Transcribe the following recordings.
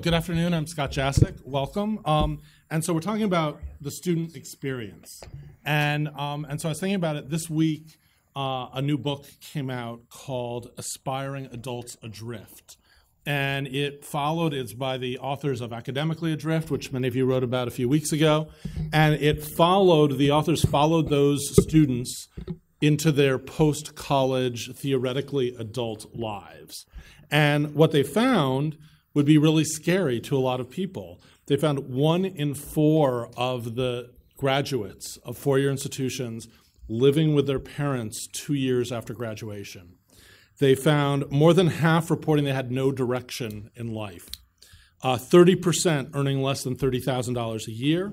Good afternoon. I'm Scott Jaschik. Welcome. And so we're talking about the student experience. And so I was thinking about it this week. A new book came out called Aspiring Adults Adrift. And it's by the authors of Academically Adrift, which many of you wrote about a few weeks ago. And the authors followed those students into their post-college, theoretically adult lives. And what they found would be really scary to a lot of people. They found 1 in 4 of the graduates of four-year institutions living with their parents 2 years after graduation. They found more than half reporting they had no direction in life. 30% earning less than $30,000 a year.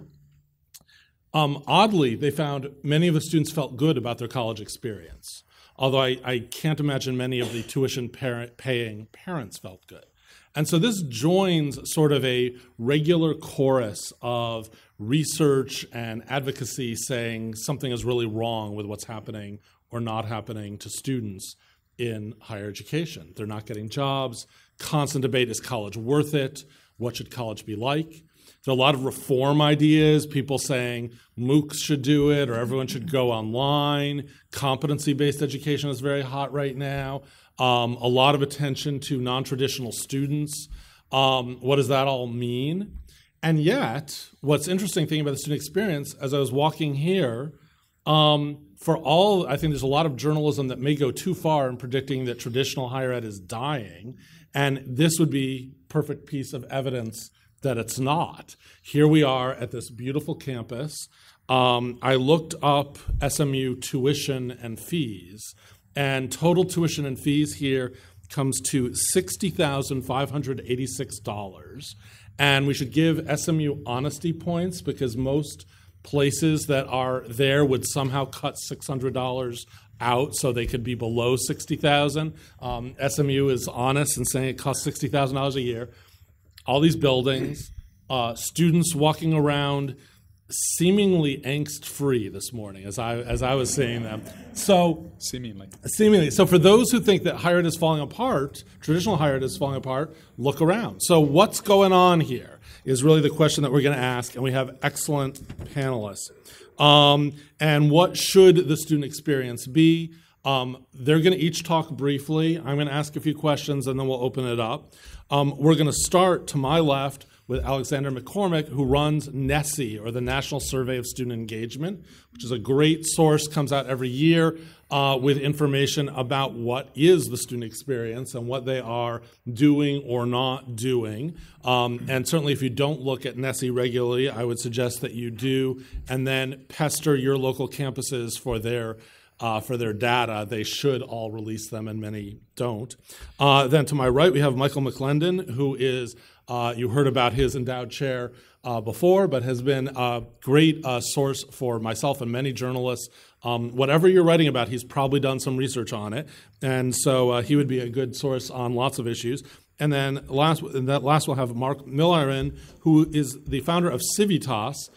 Oddly, they found many of the students felt good about their college experience, although I can't imagine many of the tuition-paying parents felt good. And so this joins sort of a regular chorus of research and advocacy saying something is really wrong with what's happening or not happening to students in higher education. They're not getting jobs. Constant debate, is college worth it? What should college be like? There are a lot of reform ideas, people saying MOOCs should do it or everyone should go online. Competency-based education is very hot right now. A lot of attention to non-traditional students. What does that all mean? And yet, what's interesting thing about the student experience, as I was walking here, I think there's a lot of journalism that may go too far in predicting that traditional higher ed is dying, and this would be a perfect piece of evidence that it's not. Here we are at this beautiful campus. I looked up SMU tuition and fees, and total tuition and fees here comes to $60,586. And we should give SMU honesty points because most places that are there would somehow cut $600 out so they could be below $60,000. SMU is honest in saying it costs $60,000 a year. All these buildings, students walking around seemingly angst-free this morning as I was seeing them. So Seemingly. So for those who think that higher ed is falling apart, traditional higher ed is falling apart, look around. So what's going on here is really the question that we're going to ask, and we have excellent panelists. And what should the student experience be? They're going to each talk briefly. I'm going to ask a few questions, and then we'll open it up. We're going to start to my left with Alexander McCormick, who runs NESE, or the National Survey of Student Engagement, which is a great source, comes out every year with information about what is the student experience and what they are doing or not doing. And certainly if you don't look at NESE regularly, I would suggest that you do, and then pester your local campuses for their data. They should all release them, and many don't. Then to my right, we have Michael McLendon, who is, you heard about his endowed chair before, but has been a great source for myself and many journalists. Whatever you're writing about, he's probably done some research on it, and so he would be a good source on lots of issues. And then last we'll have Mark Milliron, who is the founder of Civitas,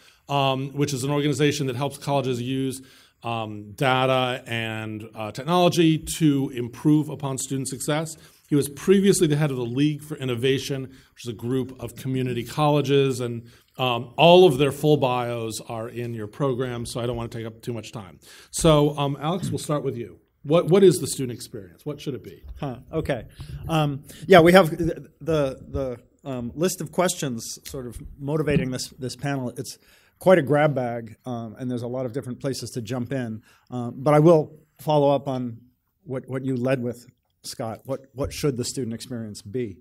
which is an organization that helps colleges use data and technology to improve upon student success. He was previously the head of the League for Innovation, which is a group of community colleges, and all of their full bios are in your program, so I don't want to take up too much time. So, Alex, we'll start with you. What is the student experience? What should it be? Okay. We have the list of questions sort of motivating this panel. It's quite a grab bag, and there's a lot of different places to jump in. But I will follow up on what you led with, Scott. What should the student experience be?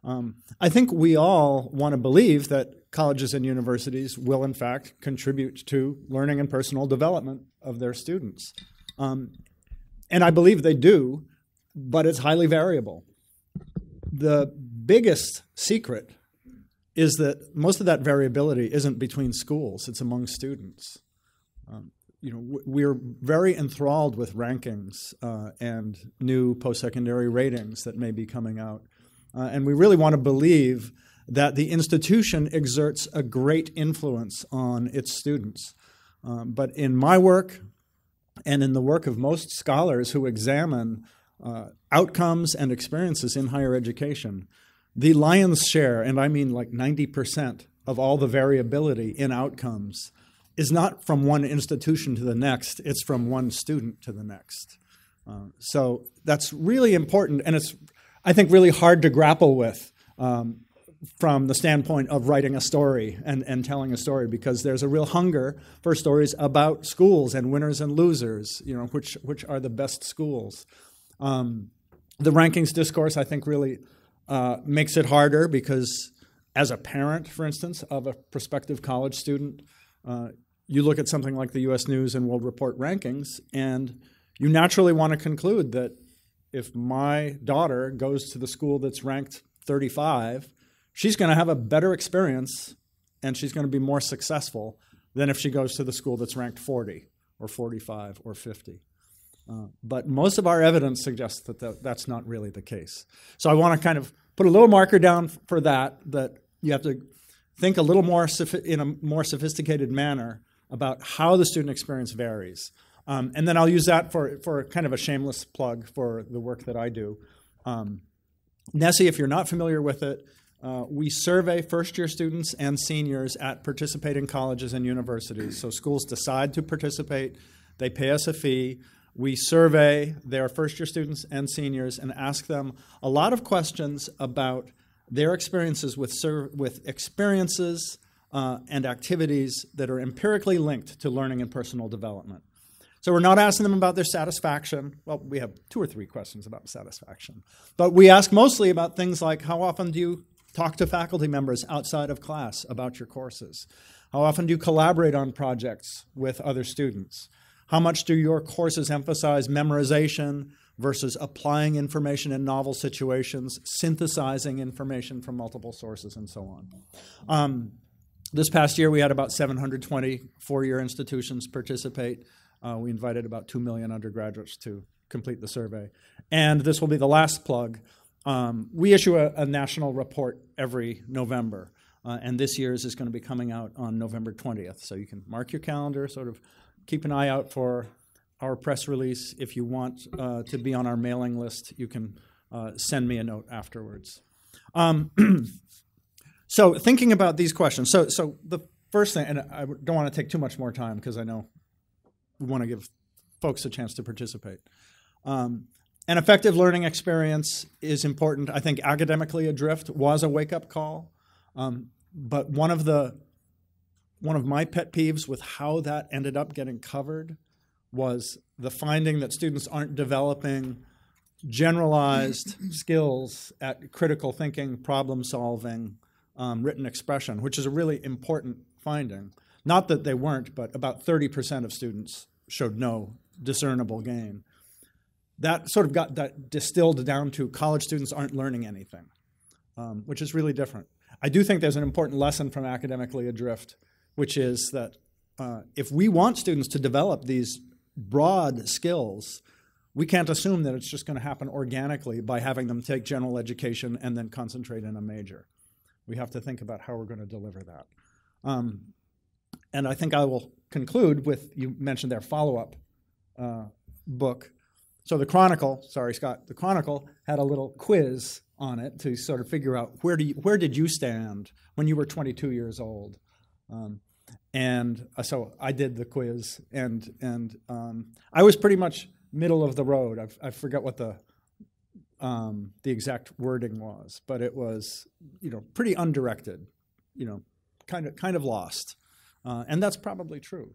I think we all want to believe that colleges and universities will, in fact, contribute to learning and personal development of their students. And I believe they do, but it's highly variable. The biggest secret is that most of that variability isn't between schools, it's among students. We're very enthralled with rankings and new post-secondary ratings that may be coming out. And we really want to believe that the institution exerts a great influence on its students. But in my work and in the work of most scholars who examine outcomes and experiences in higher education, the lion's share, and I mean like 90% of all the variability in outcomes, is not from one institution to the next, it's from one student to the next. So that's really important, and it's, I think, really hard to grapple with from the standpoint of writing a story and telling a story, because there's a real hunger for stories about schools and winners and losers, which are the best schools. The rankings discourse, I think, really makes it harder because as a parent, for instance, of a prospective college student, you look at something like the U.S. News and World Report rankings, and you naturally want to conclude that if my daughter goes to the school that's ranked 35, she's going to have a better experience and she's going to be more successful than if she goes to the school that's ranked 40 or 45 or 50. But most of our evidence suggests that that's not really the case. So I want to kind of put a little marker down for that you have to think a little more in a more sophisticated manner about how the student experience varies. And then I'll use that for kind of a shameless plug for the work that I do. NESE, if you're not familiar with it, we survey first-year students and seniors at participating colleges and universities. So schools decide to participate. They pay us a fee. We survey their first-year students and seniors and ask them a lot of questions about their experiences with experiences and activities that are empirically linked to learning and personal development. So we're not asking them about their satisfaction. Well, we have 2 or 3 questions about satisfaction. But we ask mostly about things like, how often do you talk to faculty members outside of class about your courses? How often do you collaborate on projects with other students? How much do your courses emphasize memorization versus applying information in novel situations, synthesizing information from multiple sources, and so on? This past year, we had about 720 four-year institutions participate. We invited about 2 million undergraduates to complete the survey. And this will be the last plug. We issue a national report every November, and this year's is going to be coming out on November 20th. So you can mark your calendar, sort of keep an eye out for our press release. If you want to be on our mailing list, you can send me a note afterwards. So thinking about these questions, so the first thing, and I don't want to take too much more time because I know we want to give folks a chance to participate. An effective learning experience is important. I think academically adrift was a wake-up call, but one of my pet peeves with how that ended up getting covered was the finding that students aren't developing generalized skills at critical thinking, problem solving, written expression, which is a really important finding. Not that they weren't, but about 30% of students showed no discernible gain. That sort of got that distilled down to college students aren't learning anything, which is really different. I do think there's an important lesson from academically adrift, which is that if we want students to develop these broad skills, we can't assume that it's just going to happen organically by having them take general education and then concentrate in a major. We have to think about how we're going to deliver that. And I think I will conclude with, you mentioned their follow-up book. So the Chronicle, sorry, Scott, the Chronicle had a little quiz on it to sort of figure out where did you stand when you were 22 years old? And so I did the quiz, and I was pretty much middle of the road. I forget what the exact wording was, but it was, pretty undirected, kind of lost, and that's probably true.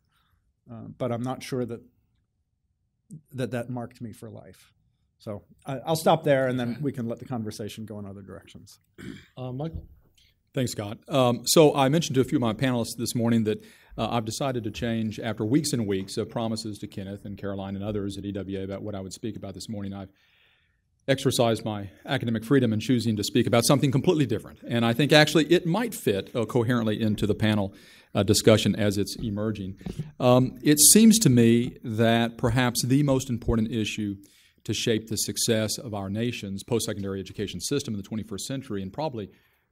But I'm not sure that marked me for life. So I'll stop there, and then we can let the conversation go in other directions. Michael? Thanks, Scott. So I mentioned to a few of my panelists this morning that I've decided to change, after weeks and weeks of promises to Kenneth and Caroline and others at EWA about what I would speak about this morning. I've exercised my academic freedom in choosing to speak about something completely different. And I think actually it might fit coherently into the panel discussion as it's emerging. It seems to me that perhaps the most important issue to shape the success of our nation's post-secondary education system in the 21st century, and probably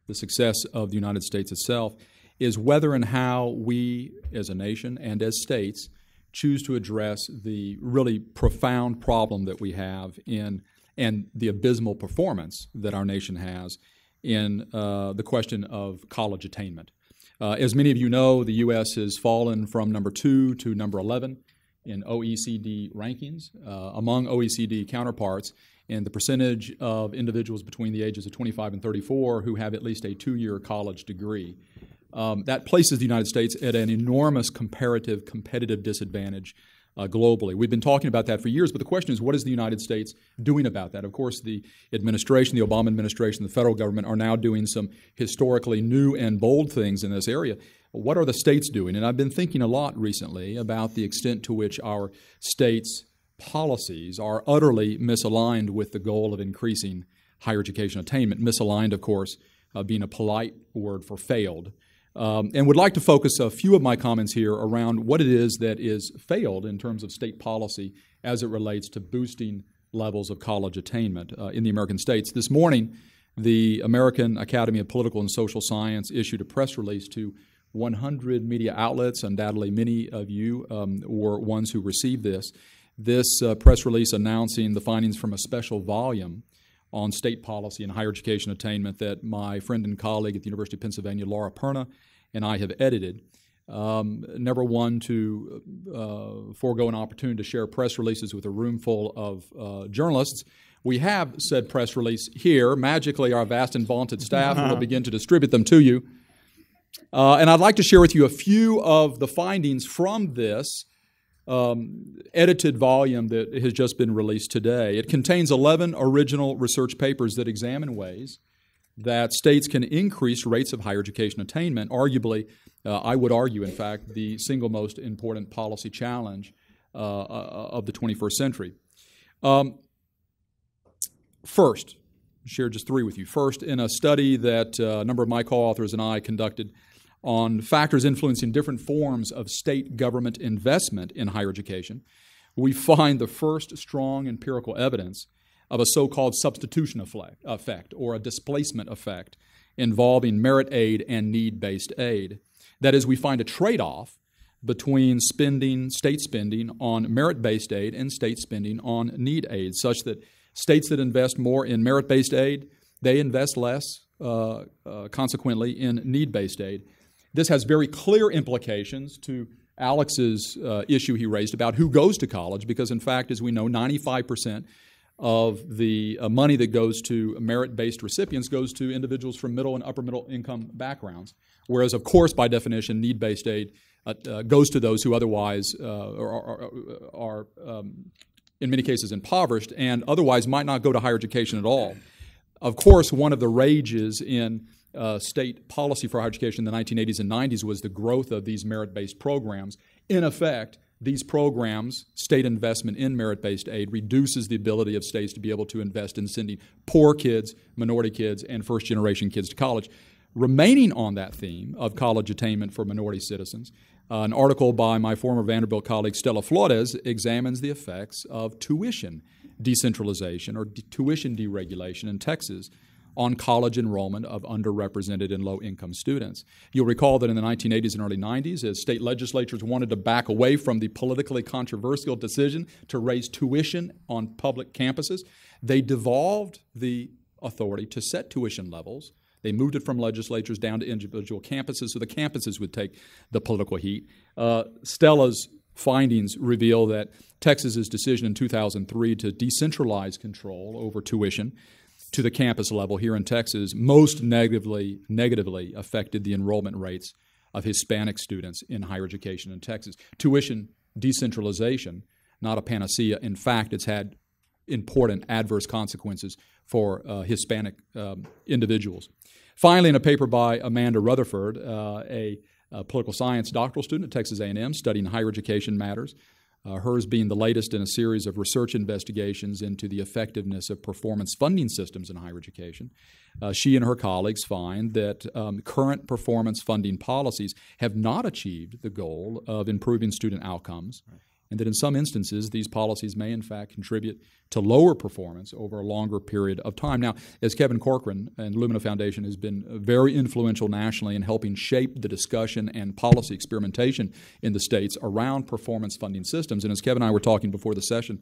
the success of the United States itself, is whether and how we as a nation and as states choose to address the really profound problem that we have and the abysmal performance that our nation has in the question of college attainment. As many of you know, the U.S. has fallen from number 2 to number 11 in OECD rankings among OECD counterparts in the percentage of individuals between the ages of 25 and 34 who have at least a 2-year college degree. That places the United States at an enormous competitive disadvantage globally. We've been talking about that for years, but the question is, what is the United States doing about that? Of course, the administration, the Obama administration, the federal government are now doing some historically new and bold things in this area. What are the states doing? And I've been thinking a lot recently about the extent to which our states' policies are utterly misaligned with the goal of increasing higher education attainment. Misaligned, of course, being a polite word for failed. And would like to focus a few of my comments here around what it is that is failed in terms of state policy as it relates to boosting levels of college attainment in the American states. This morning, the American Academy of Political and Social Science issued a press release to 100 media outlets. Undoubtedly, many of you were ones who received this. This press release announcing the findings from a special volume on state policy and higher education attainment that my friend and colleague at the University of Pennsylvania, Laura Perna, and I have edited. Never one to forego an opportunity to share press releases with a room full of journalists. We have said press release here. Magically, our vast and vaunted staff will begin to distribute them to you. And I'd like to share with you a few of the findings from this edited volume that has just been released today. It contains 11 original research papers that examine ways that states can increase rates of higher education attainment, arguably, I would argue, in fact, the single most important policy challenge of the 21st century. First, I'll share just 3 with you. First, in a study that a number of my co-authors and I conducted on factors influencing different forms of state government investment in higher education, we find the first strong empirical evidence of a so-called substitution effect or a displacement effect involving merit aid and need-based aid. That is, we find a trade-off between state spending on merit-based aid and state spending on need aid, such that states that invest more in merit-based aid, they invest less, consequently, in need-based aid. This has very clear implications to Alex's issue he raised about who goes to college, because, in fact, as we know, 95% of the money that goes to merit-based recipients goes to individuals from middle and upper-middle income backgrounds, whereas, of course, by definition, need-based aid goes to those who otherwise are in many cases, impoverished and otherwise might not go to higher education at all. Of course, one of the rages in state policy for higher education in the 1980s and 90s was the growth of these merit-based programs. In effect, these programs, state investment in merit-based aid, reduces the ability of states to be able to invest in sending poor kids, minority kids, and first-generation kids to college. Remaining on that theme of college attainment for minority citizens, an article by my former Vanderbilt colleague Stella Flores examines the effects of tuition decentralization or tuition deregulation in Texas on college enrollment of underrepresented and low-income students. You'll recall that in the 1980s and early 90s, as state legislatures wanted to back away from the politically controversial decision to raise tuition on public campuses, they devolved the authority to set tuition levels. They moved it from legislatures down to individual campuses so the campuses would take the political heat. Stella's findings reveal that Texas's decision in 2003 to decentralize control over tuition to the campus level here in Texas most negatively affected the enrollment rates of Hispanic students in higher education in Texas. Tuition decentralization, not a panacea. In fact, it's had important adverse consequences for Hispanic individuals. Finally, in a paper by Amanda Rutherford, a political science doctoral student at Texas A&M studying higher education matters, hers being the latest in a series of research investigations into the effectiveness of performance funding systems in higher education. She and her colleagues find that current performance funding policies have not achieved the goal of improving student outcomes, and that in some instances these policies may in fact contribute to lower performance over a longer period of time. Now, as Kevin Corcoran and Lumina Foundation has been very influential nationally in helping shape the discussion and policy experimentation in the states around performance funding systems, and as Kevin and I were talking before the session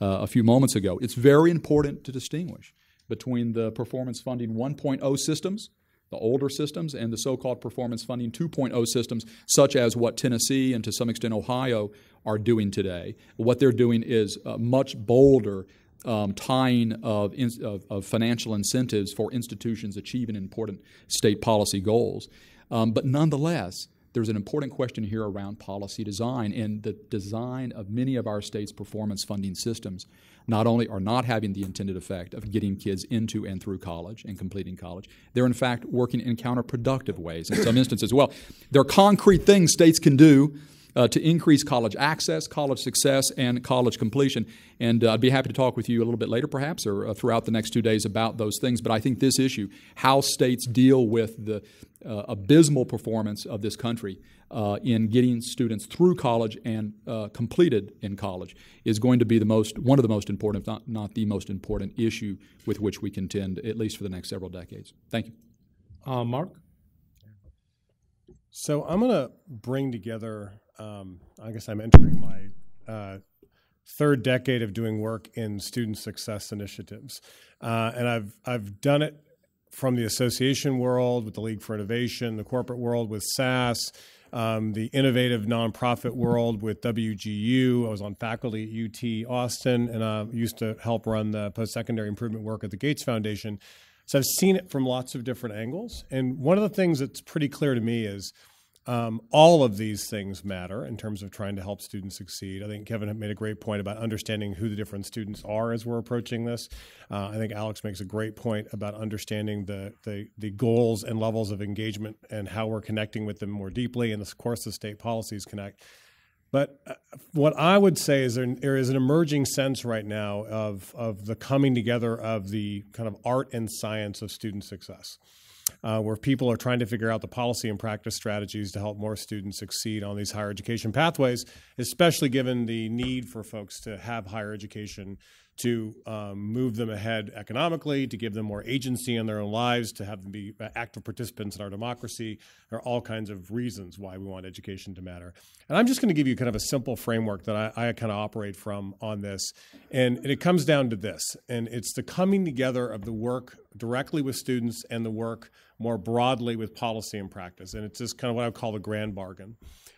a few moments ago, it's very important to distinguish between the performance funding 1.0 systems, the older systems, and the so-called performance funding 2.0 systems, such as what Tennessee and to some extent Ohio are doing today. What they're doing is much bolder tying of financial incentives for institutions achieving important state policy goals. But nonetheless, there's an important question here around policy design, and the design of many of our states' performance funding systems not only are not having the intended effect of getting kids into and through college and completing college, they're in fact working in counterproductive ways in some instances. Well, there are concrete things states can do to increase college access, college success, and college completion. And I'd be happy to talk with you a little bit later perhaps or throughout the next 2 days about those things. But I think this issue, how states deal with the abysmal performance of this country in getting students through college and completed in college, is going to be one of the most important, if not the most important issue with which we contend, at least for the next several decades. Thank you. Mark? So I'm going to bring together, I guess I'm entering my third decade of doing work in student success initiatives. And I've done it from the association world with the League for Innovation, the corporate world with SAS, the innovative nonprofit world with WGU. I was on faculty at UT Austin, and I used to help run the post-secondary improvement work at the Gates Foundation. So I've seen it from lots of different angles. And one of the things that's pretty clear to me is all of these things matter in terms of trying to help students succeed. I think Kevin made a great point about understanding who the different students are as we're approaching this. I think Alex makes a great point about understanding the goals and levels of engagement and how we're connecting with them more deeply. And of course, the state policies connect. But what I would say is there is an emerging sense right now of the coming together of the kind of art and science of student success, where people are trying to figure out the policy and practice strategies to help more students succeed on these higher education pathways, especially given the need for folks to have higher education to move them ahead economically, to give them more agency in their own lives, to have them be active participants in our democracy. There are all kinds of reasons why we want education to matter. And I'm just going to give you kind of a simple framework that I kind of operate from on this. And it comes down to this, and it's the coming together of the work directly with students and the work more broadly with policy and practice. And it's just kind of what I would call the grand bargain,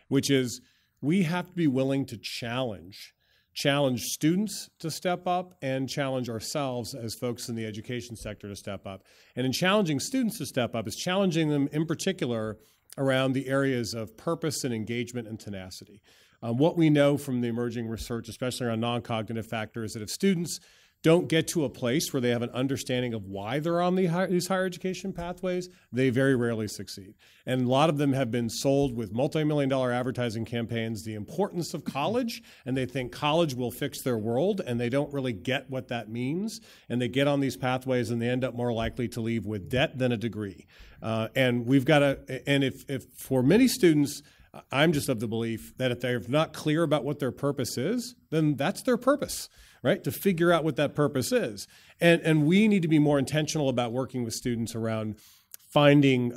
which is we have to be willing to challenge students to step up and challenge ourselves as folks in the education sector to step up. And in challenging students to step up is challenging them in particular around the areas of purpose and engagement and tenacity. What we know from the emerging research, especially around non-cognitive factors, is that if students don't get to a place where they have an understanding of why they're on these higher education pathways, they very rarely succeed. And a lot of them have been sold with multi-million-dollar advertising campaigns the importance of college, and they think college will fix their world, and they don't really get what that means. And they get on these pathways, and they end up more likely to leave with debt than a degree. And we've got to, and if for many students, I'm just of the belief that if they're not clear about what their purpose is, then that's their purpose, right? To figure out what that purpose is. And we need to be more intentional about working with students around finding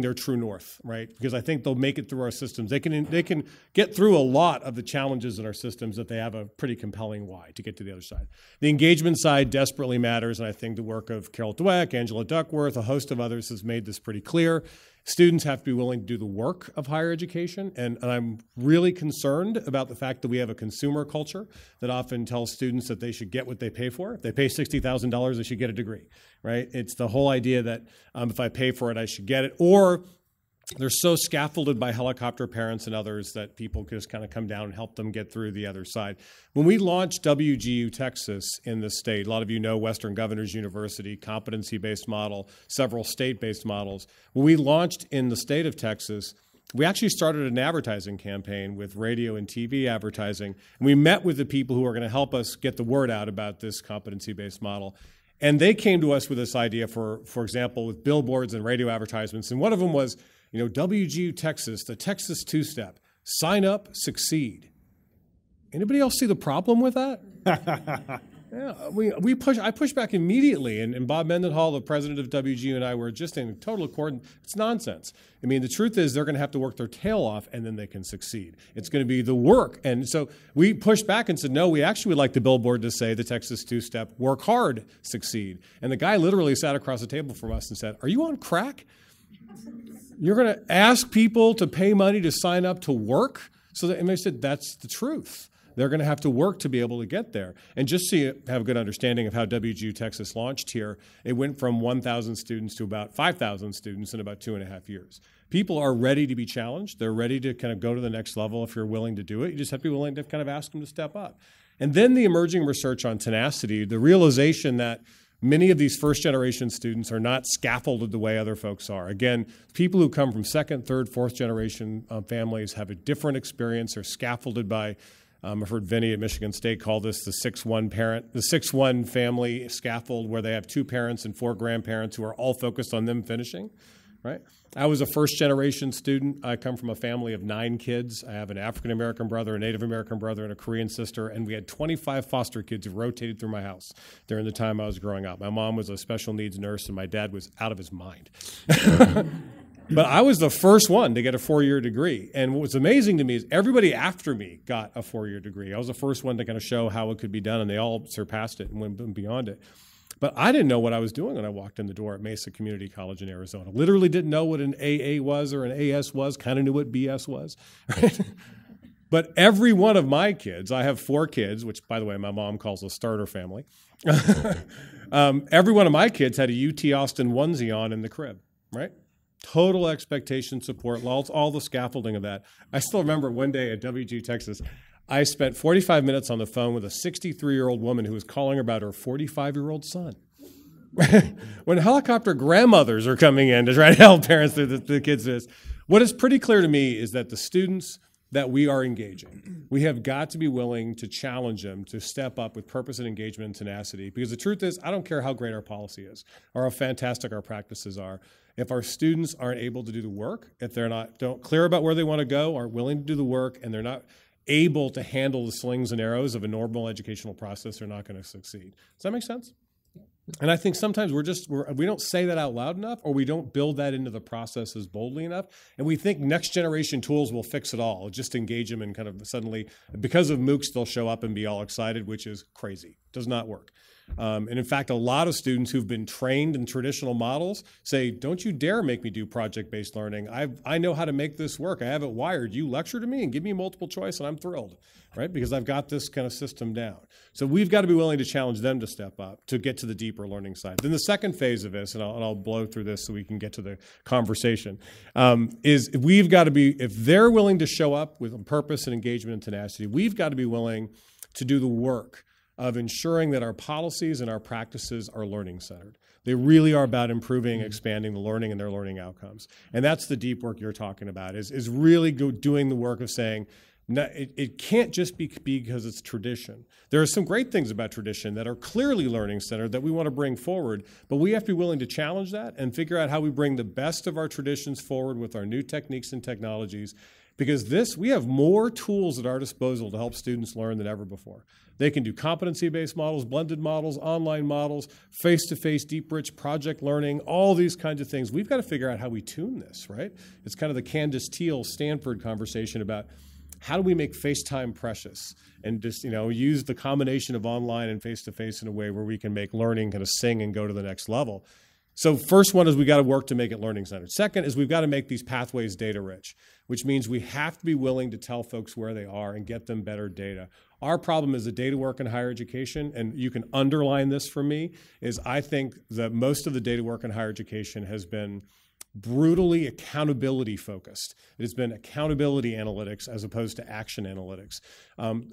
their true north, right? Because I think they'll make it through our systems. They can get through a lot of the challenges in our systems if they have a pretty compelling why to get to the other side. The engagement side desperately matters, and I think the work of Carol Dweck, Angela Duckworth, a host of others has made this pretty clear. Students have to be willing to do the work of higher education, and I'm really concerned about the fact that we have a consumer culture that often tells students that they should get what they pay for. If they pay $60,000, they should get a degree, right? It's the whole idea that if I pay for it, I should get it. Or they're so scaffolded by helicopter parents and others that people just kind of come down and help them get through the other side. When we launched WGU Texas in the state, a lot of you know Western Governors University, competency-based model, several state-based models. When we launched in the state of Texas, we actually started an advertising campaign with radio and TV advertising. And we met with the people who are going to help us get the word out about this competency-based model. And they came to us with this idea, for example, with billboards and radio advertisements. And one of them was, WGU Texas, the Texas two-step, sign up, succeed. Anybody else see the problem with that? Yeah, I pushed back immediately, and Bob Mendenhall, the president of WGU, and I were just in total accord. It's nonsense. I mean, the truth is they're going to have to work their tail off, and then they can succeed. It's going to be the work. And so we pushed back and said, no, we actually would like the billboard to say the Texas two-step, work hard, succeed. And the guy literally sat across the table from us and said, are you on crack? You're going to ask people to pay money to sign up to work? And they said, that's the truth. They're going to have to work to be able to get there. And just so you have a good understanding of how WGU Texas launched here, it went from 1,000 students to about 5,000 students in about 2.5 years. People are ready to be challenged. They're ready to kind of go to the next level if you're willing to do it. You just have to be willing to kind of ask them to step up. And then the emerging research on tenacity, the realization that many of these first-generation students are not scaffolded the way other folks are. Again, people who come from second, third, fourth-generation families have a different experience. They're scaffolded by I've heard Vinny at Michigan State call this the 6-1 family scaffold, where they have 2 parents and 4 grandparents who are all focused on them finishing, right? I was a first-generation student. I come from a family of 9 kids. I have an African-American brother, a Native American brother, and a Korean sister, and we had 25 foster kids who rotated through my house during the time I was growing up. My mom was a special needs nurse, and my dad was out of his mind. But I was the first one to get a 4-year degree. And what was amazing to me is everybody after me got a 4-year degree. I was the first one to kind of show how it could be done, and they all surpassed it and went beyond it. But I didn't know what I was doing when I walked in the door at Mesa Community College in Arizona. Literally didn't know what an AA was or an AS was, kind of knew what BS was. Right? But every one of my kids, I have 4 kids, which, by the way, my mom calls a starter family. Every one of my kids had a UT Austin onesie on in the crib, right? Total expectation support, all the scaffolding of that. I still remember one day at WGU Texas, I spent 45 minutes on the phone with a 63-year-old woman who was calling about her 45-year-old son. When helicopter grandmothers are coming in to try to help parents through the kids' this. What is pretty clear to me is that the students that we are engaging, we have got to be willing to challenge them to step up with purpose and engagement and tenacity. Because the truth is, I don't care how great our policy is or how fantastic our practices are. If our students aren't able to do the work, if they're not clear about where they want to go, aren't willing to do the work, and they're not able to handle the slings and arrows of a normal educational process, they're not going to succeed. Does that make sense? And I think sometimes we don't say that out loud enough, or we don't build that into the processes boldly enough, and we think next generation tools will fix it all. Just engage them and kind of suddenly, because of MOOCs, they'll show up and be all excited, which is crazy. Does not work. And in fact, a lot of students who've been trained in traditional models say, don't you dare make me do project-based learning. I know how to make this work. I have it wired. You lecture to me and give me multiple choice, and I'm thrilled, right? Because I've got this kind of system down. So we've got to be willing to challenge them to step up, to get to the deeper learning side. Then the second phase of this, and I'll blow through this so we can get to the conversation, is we've got to be, if they're willing to show up with purpose and engagement and tenacity, we've got to be willing to do the work of ensuring that our policies and our practices are learning-centered. They really are about improving, expanding the learning and their learning outcomes. And that's the deep work you're talking about, is really doing the work of saying, no, it can't just be because it's tradition. There are some great things about tradition that are clearly learning-centered that we want to bring forward, but we have to be willing to challenge that and figure out how we bring the best of our traditions forward with our new techniques and technologies, because we have more tools at our disposal to help students learn than ever before. They can do competency-based models, blended models, online models, face-to-face, deep, rich project learning, all these kinds of things. We've got to figure out how we tune this, right? It's kind of the Candace Teal Stanford conversation about how do we make FaceTime precious and just, use the combination of online and face-to-face in a way where we can make learning kind of sing and go to the next level. So first one is we got to work to make it learning-centered. Second is we've got to make these pathways data-rich, which means we have to be willing to tell folks where they are and get them better data. Our problem is the data work in higher education, and you can underline this for me, is I think that most of the data work in higher education has been brutally accountability focused. It's been accountability analytics as opposed to action analytics.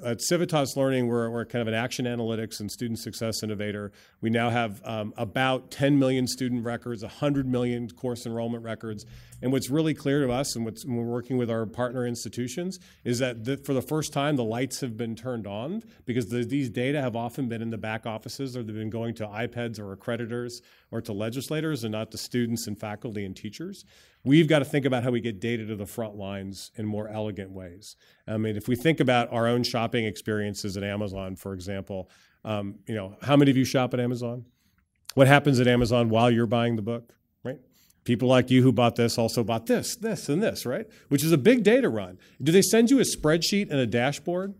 At Civitas Learning, we're kind of an action analytics and student success innovator. We now have about 10 million student records, 100 million course enrollment records. And what's really clear to us, and when we're working with our partner institutions, is that for the first time, the lights have been turned on, because these data have often been in the back offices, or they've been going to iPads or accreditors or to legislators, and not to students and faculty and teachers. teachers. We've got to think about how we get data to the front lines in more elegant ways. I mean, if we think about our own shopping experiences at Amazon, for example, how many of you shop at Amazon? What happens at Amazon while you're buying the book, right? People like you who bought this also bought this, and this, right? Which is a big data run. Do they send you a spreadsheet and a dashboard?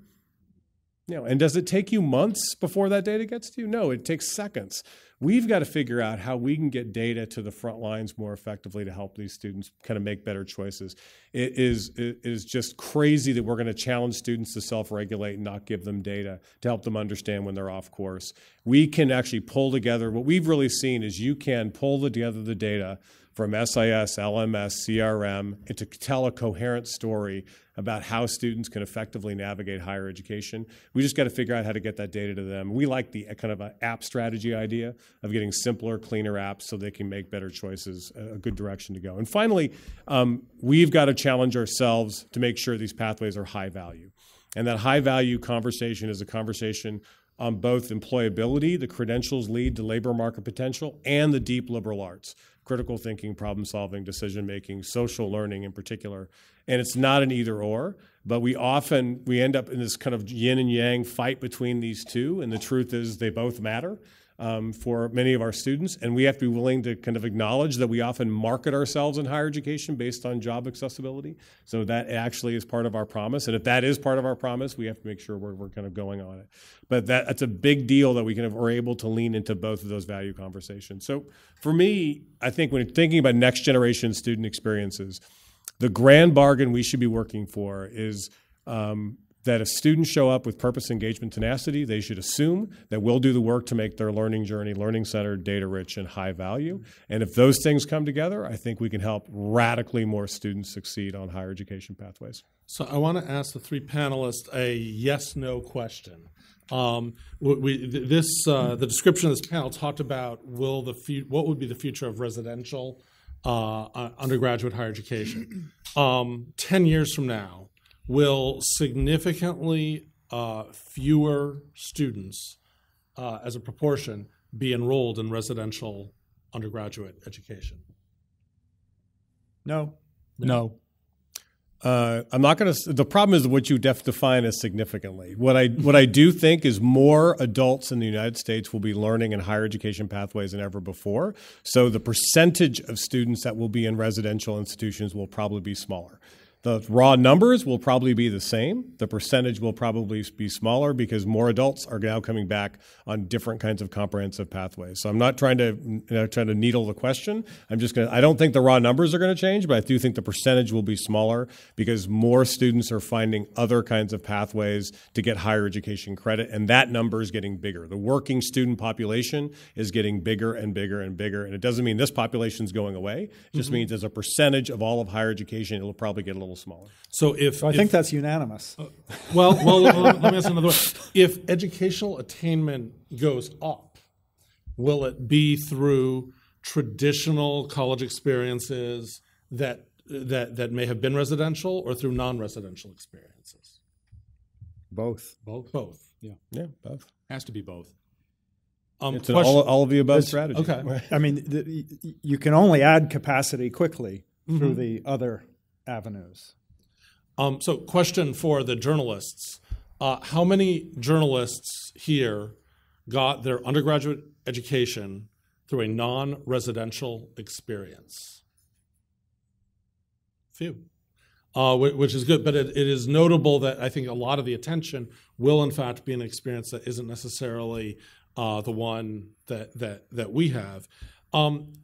And does it take you months before that data gets to you? No, it takes seconds. We've got to figure out how we can get data to the front lines more effectively to help these students kind of make better choices. It is just crazy that we're going to challenge students to self-regulate and not give them data to help them understand when they're off course. We can actually pull together, what we've really seen is you can pull together the data from SIS, LMS, CRM, and to tell a coherent story about how students can effectively navigate higher education. We just got to figure out how to get that data to them. We like the kind of an app strategy idea of getting simpler, cleaner apps so they can make better choices, a good direction to go. And finally, we've got to challenge ourselves to make sure these pathways are high value. And that high value conversation is a conversation on both employability, the credentials lead to labor market potential, and the deep liberal arts, critical thinking, problem solving, decision making, social learning in particular. And it's not an either or, but we end up in this kind of yin and yang fight between these two. And the truth is they both matter for many of our students. And we have to be willing to kind of acknowledge that we often market ourselves in higher education based on job accessibility. So that actually is part of our promise. And if that is part of our promise, we have to make sure we're kind of going on it. But that's a big deal that we're able to lean into both of those value conversations. So for me, I think when thinking about next generation student experiences, the grand bargain we should be working for is that if students show up with purpose, engagement, tenacity, they should assume that we'll do the work to make their learning journey learning-centered, data-rich, and high value. And if those things come together, I think we can help radically more students succeed on higher education pathways. So I want to ask the three panelists a yes/no question. The description of this panel talked about what would be the future of residential undergraduate higher education. 10 years from now, will significantly fewer students as a proportion be enrolled in residential undergraduate education? No. I'm not going to. The problem is what you define as significantly. What I do think is more adults in the United States will be learning in higher education pathways than ever before. So the percentage of students that will be in residential institutions will probably be smaller. The raw numbers will probably be the same. The percentage will probably be smaller because more adults are now coming back on different kinds of comprehensive pathways. So I'm not trying to needle the question. I don't think the raw numbers are going to change, but I do think the percentage will be smaller because more students are finding other kinds of pathways to get higher education credit, and that number is getting bigger. The working student population is getting bigger and bigger and bigger, and it doesn't mean this population is going away. It just means as a percentage of all of higher education, it will probably get a little smaller. So I think that's unanimous. Well, let me ask another way. If educational attainment goes up, will it be through traditional college experiences that may have been residential, or through non-residential experiences? Both. Both. Yeah, both. Has to be both. It's an all of the above strategy. Okay. I mean, you can only add capacity quickly through the other avenues. So question for the journalists. How many journalists here got their undergraduate education through a non-residential experience? Few, which is good. But it is notable that I think a lot of the attention will, in fact, be an experience that isn't necessarily the one that we have.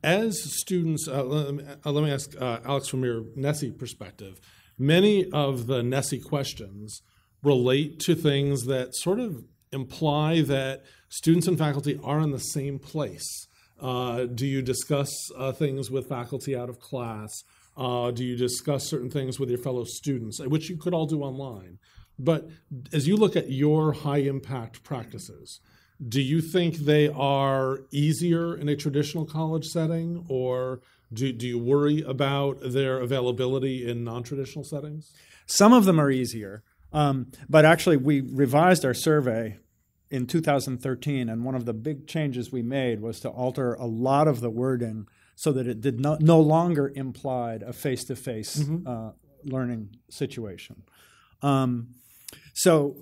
As students, let me ask Alex from your NESE perspective. Many of the NESE questions relate to things that sort of imply that students and faculty are in the same place. Do you discuss things with faculty out of class? Do you discuss certain things with your fellow students, which you could all do online? But as you look at your high-impact practices, do you think they are easier in a traditional college setting, or do you worry about their availability in non-traditional settings? Some of them are easier, but actually we revised our survey in 2013, and one of the big changes we made was to alter a lot of the wording so that it did no longer implied a face-to-face learning situation. So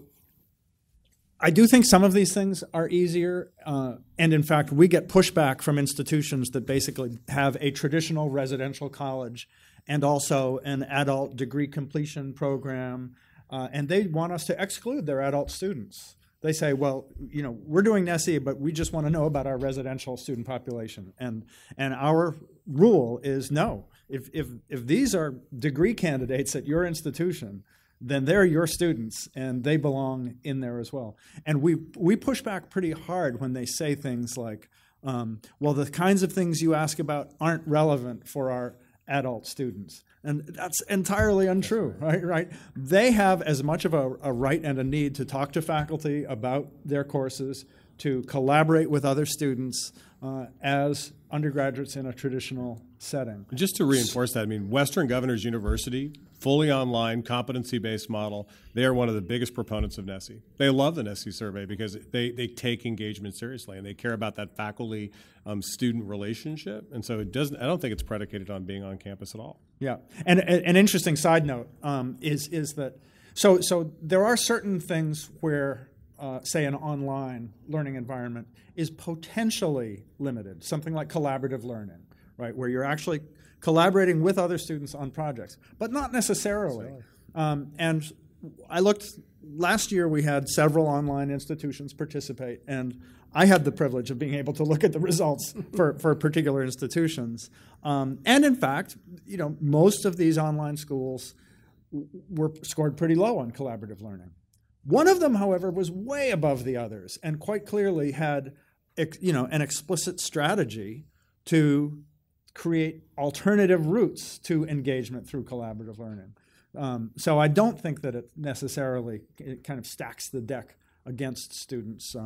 I do think some of these things are easier, and in fact, we get pushback from institutions that basically have a traditional residential college and also an adult degree completion program, and they want us to exclude their adult students. They say, well, we're doing NESE, but we just want to know about our residential student population. And our rule is no. If these are degree candidates at your institution, then they're your students, and they belong in there as well. And we push back pretty hard when they say things like, well, the kinds of things you ask about aren't relevant for our adult students. And that's entirely untrue, right? They have as much of a right and a need to talk to faculty about their courses, to collaborate with other students as undergraduates in a traditional setting. Just to reinforce that, I mean, Western Governors University, fully online, competency-based model, they are one of the biggest proponents of NESE. They love the NESE survey because they take engagement seriously, and they care about that faculty-student relationship. And so I don't think it's predicated on being on campus at all. Yeah, and an interesting side note is that, so there are certain things where, say, an online learning environment is potentially limited, something like collaborative learning, right, where you're actually collaborating with other students on projects, but not necessarily. And I looked, last year we had several online institutions participate, and I had the privilege of being able to look at the results for particular institutions. And in fact, most of these online schools were scored pretty low on collaborative learning. One of them, however, was way above the others and quite clearly had an explicit strategy to create alternative routes to engagement through collaborative learning. So I don't think that it necessarily kind of stacks the deck against students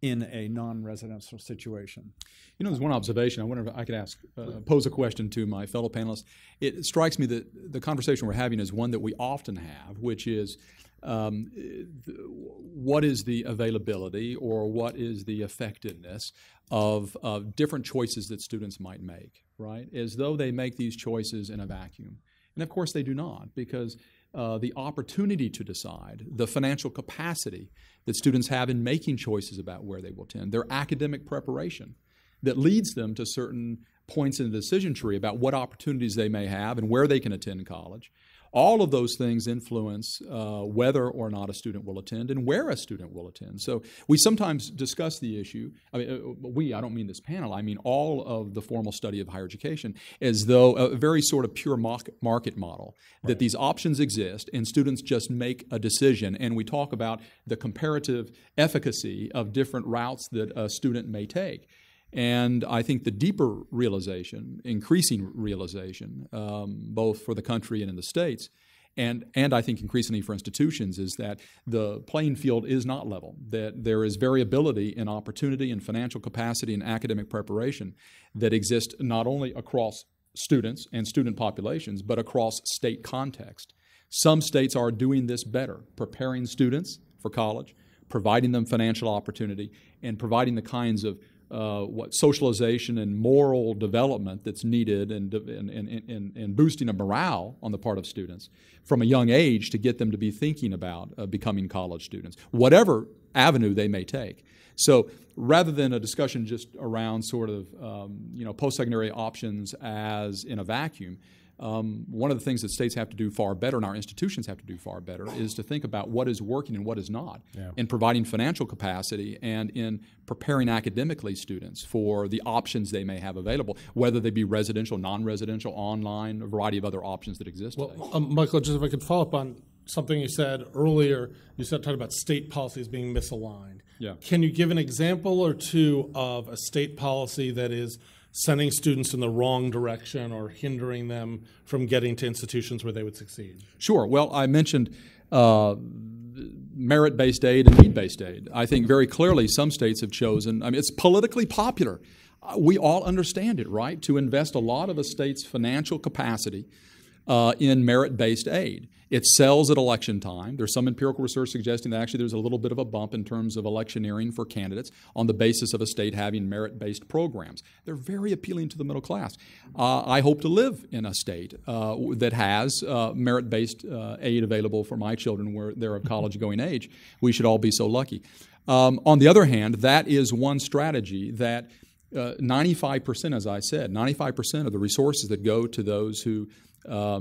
in a non-residential situation. There's one observation. I wonder if I could pose a question to my fellow panelists. It strikes me that the conversation we're having is one that we often have, which is what is the availability or what is the effectiveness of different choices that students might make, right? As though they make these choices in a vacuum. And of course they do not, because the opportunity to decide, the financial capacity that students have in making choices about where they will attend, their academic preparation that leads them to certain points in the decision tree about what opportunities they may have and where they can attend college. All of those things influence whether or not a student will attend and where a student will attend. So we sometimes discuss the issue, I don't mean this panel, I mean all of the formal study of higher education, as though a very sort of pure market model, that these options exist and students just make a decision, and we talk about the comparative efficacy of different routes that a student may take. And I think the deeper realization, increasing realization, both for the country and in the states, and I think increasingly for institutions, is that the playing field is not level, that there is variability in opportunity and financial capacity and academic preparation that exist not only across students and student populations, but across state context. Some states are doing this better, preparing students for college, providing them financial opportunity, and providing the kinds of socialization and moral development that's needed and boosting a morale on the part of students from a young age to get them to be thinking about becoming college students, whatever avenue they may take. So rather than a discussion just around sort of post-secondary options as in a vacuum, one of the things that states have to do far better and our institutions have to do far better is to think about what is working and what is not in providing financial capacity and in preparing academically students for the options they may have available, whether they be residential, non-residential, online, a variety of other options that exist today. Michael, just if I could follow up on something you said earlier, you said talking about state policies being misaligned. Yeah. Can you give an example or two of a state policy that is sending students in the wrong direction or hindering them from getting to institutions where they would succeed? Sure. Well, I mentioned merit-based aid and need-based aid. I think very clearly some states have chosen, it's politically popular. We all understand it, right? To invest a lot of a state's financial capacity in merit-based aid. It sells at election time. There's some empirical research suggesting that actually there's a little bit of a bump in terms of electioneering for candidates on the basis of a state having merit-based programs. They're very appealing to the middle class. I hope to live in a state that has merit-based aid available for my children where they're of college-going age. We should all be so lucky. On the other hand, that is one strategy that 95%, as I said, 95% of the resources that go to those who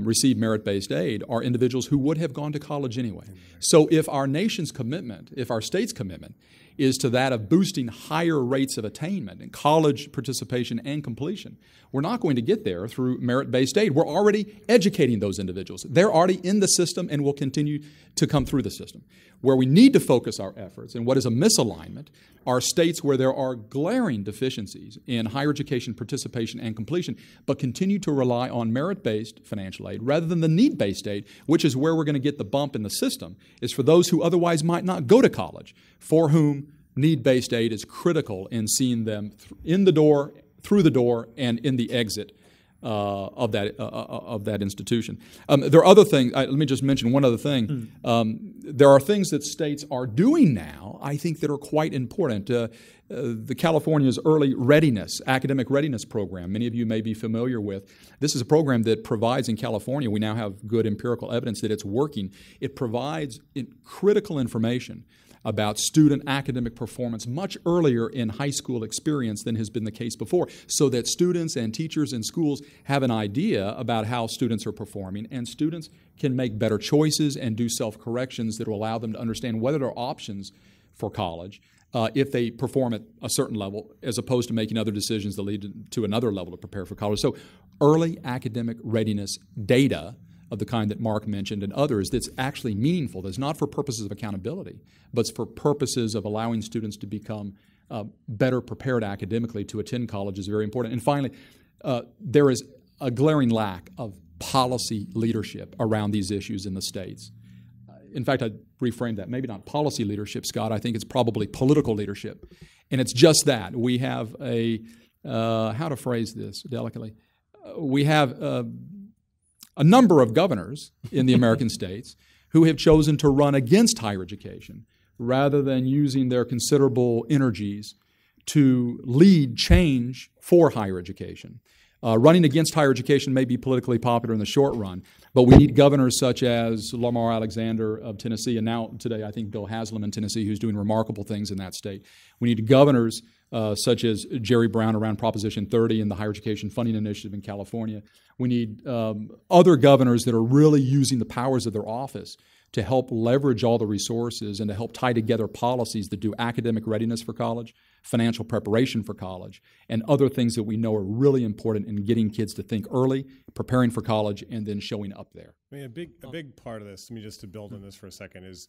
receive merit-based aid are individuals who would have gone to college anyway. So if our nation's commitment, if our state's commitment is to that of boosting higher rates of attainment and college participation and completion, we're not going to get there through merit-based aid. We're already educating those individuals. They're already in the system and will continue to come through the system. Where we need to focus our efforts and what is a misalignment are states where there are glaring deficiencies in higher education participation and completion, but continue to rely on merit-based financial aid rather than the need-based aid, which is where we're going to get the bump in the system, is for those who otherwise might not go to college, for whom need-based aid is critical in seeing them in the door, through the door, and in the exit of that institution. There are other things. Let me just mention one other thing. There are things that states are doing now, I think, that are quite important. The California's Early Readiness, Academic Readiness Program, many of you may be familiar with. This is a program that provides in California, we now have good empirical evidence that it's working. It provides critical information about student academic performance much earlier in high school experience than has been the case before, so that students and teachers in schools have an idea about how students are performing, and students can make better choices and do self-corrections that will allow them to understand whether there are options for college if they perform at a certain level, as opposed to making other decisions that lead to another level to prepare for college. So early academic readiness data of the kind that Mark mentioned and others that's actually meaningful, that's not for purposes of accountability, but it's for purposes of allowing students to become better prepared academically to attend college is very important. And finally, there is a glaring lack of policy leadership around these issues in the states. In fact, I'd reframe that. Maybe not policy leadership, Scott. I think it's probably political leadership. And it's just that. We have how to phrase this delicately, we have a number of governors in the American states who have chosen to run against higher education rather than using their considerable energies to lead change for higher education. Running against higher education may be politically popular in the short run, but we need governors such as Lamar Alexander of Tennessee, and now today I think Bill Haslam in Tennessee, who's doing remarkable things in that state. We need governors such as Jerry Brown around Proposition 30 and the Higher Education Funding Initiative in California. We need other governors that are really using the powers of their office to help leverage all the resources and to help tie together policies that do academic readiness for college, financial preparation for college, and other things that we know are really important in getting kids to think early, preparing for college, and then showing up there. I mean, a big part of this, I mean, just to build on this for a second, is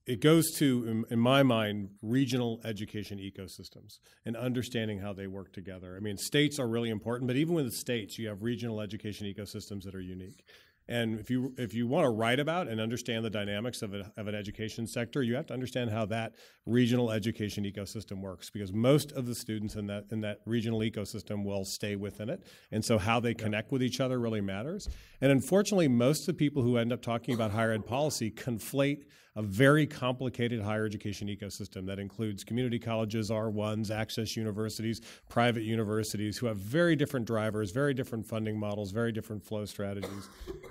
it goes to, in my mind, regional education ecosystems and understanding how they work together. I mean, states are really important, but even with the states, you have regional education ecosystems that are unique. And if you want to write about and understand the dynamics of an education sector, you have to understand how that regional education ecosystem works, because most of the students in that regional ecosystem will stay within it. And so how they connect with each other really matters. And unfortunately, most of the people who end up talking about higher ed policy conflate a very complicated higher education ecosystem that includes community colleges, R1s, access universities, private universities, who have very different drivers, very different funding models, very different flow strategies.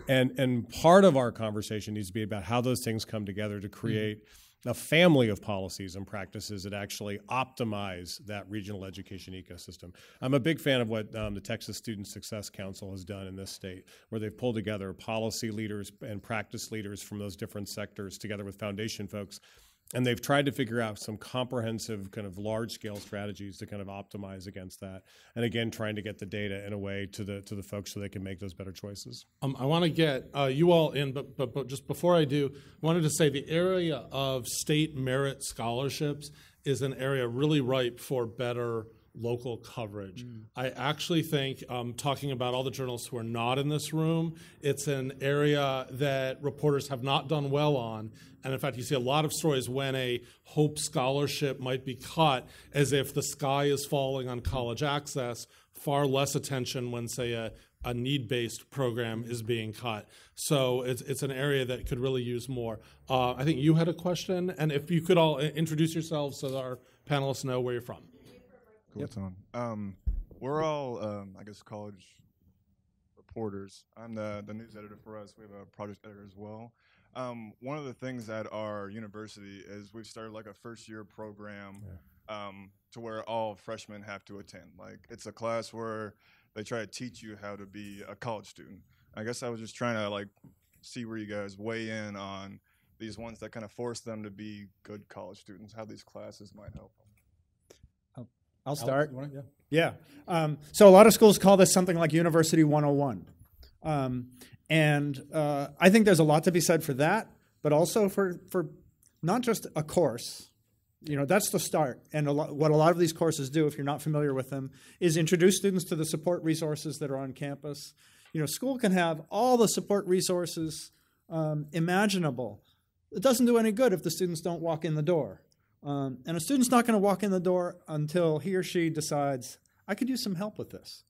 And part of our conversation needs to be about how those things come together to create a family of policies and practices that actually optimize that regional education ecosystem. I'm a big fan of what the Texas Student Success Council has done in this state, where they've pulled together policy leaders and practice leaders from those different sectors together with foundation folks. And they've tried to figure out some comprehensive kind of large-scale strategies to kind of optimize against that. And again, trying to get the data in a way to the folks so they can make those better choices. I want to get you all in, but just before I do, I wanted to say the area of state merit scholarships is an area really ripe for better local coverage. I actually think, talking about all the journalists who are not in this room, it's an area that reporters have not done well on. And in fact, you see a lot of stories when a Hope Scholarship might be cut as if the sky is falling on college access, far less attention when, say, a a need-based program is being cut. So it's an area that could really use more. I think you had a question, and if you could all introduce yourselves so that our panelists know where you're from. Cool. Yep. We're all, I guess, college reporters. I'm the news editor for us. We have a project editor as well. One of the things at our university is we've started like a first-year program to where all freshmen have to attend. Like, it's a class where they try to teach you how to be a college student. I guess I was just trying to like see where you guys weigh in on these ones that kind of force them to be good college students, how these classes might help them. I'll start. Alex, Yeah. So a lot of schools call this something like University 101. And I think there's a lot to be said for that, but also for not just a course. You know, that's the start. And what a lot of these courses do, if you're not familiar with them, is introduce students to the support resources that are on campus. You know, school can have all the support resources imaginable. It doesn't do any good if the students don't walk in the door. And a student's not going to walk in the door until he or she decides, I could use some help with this.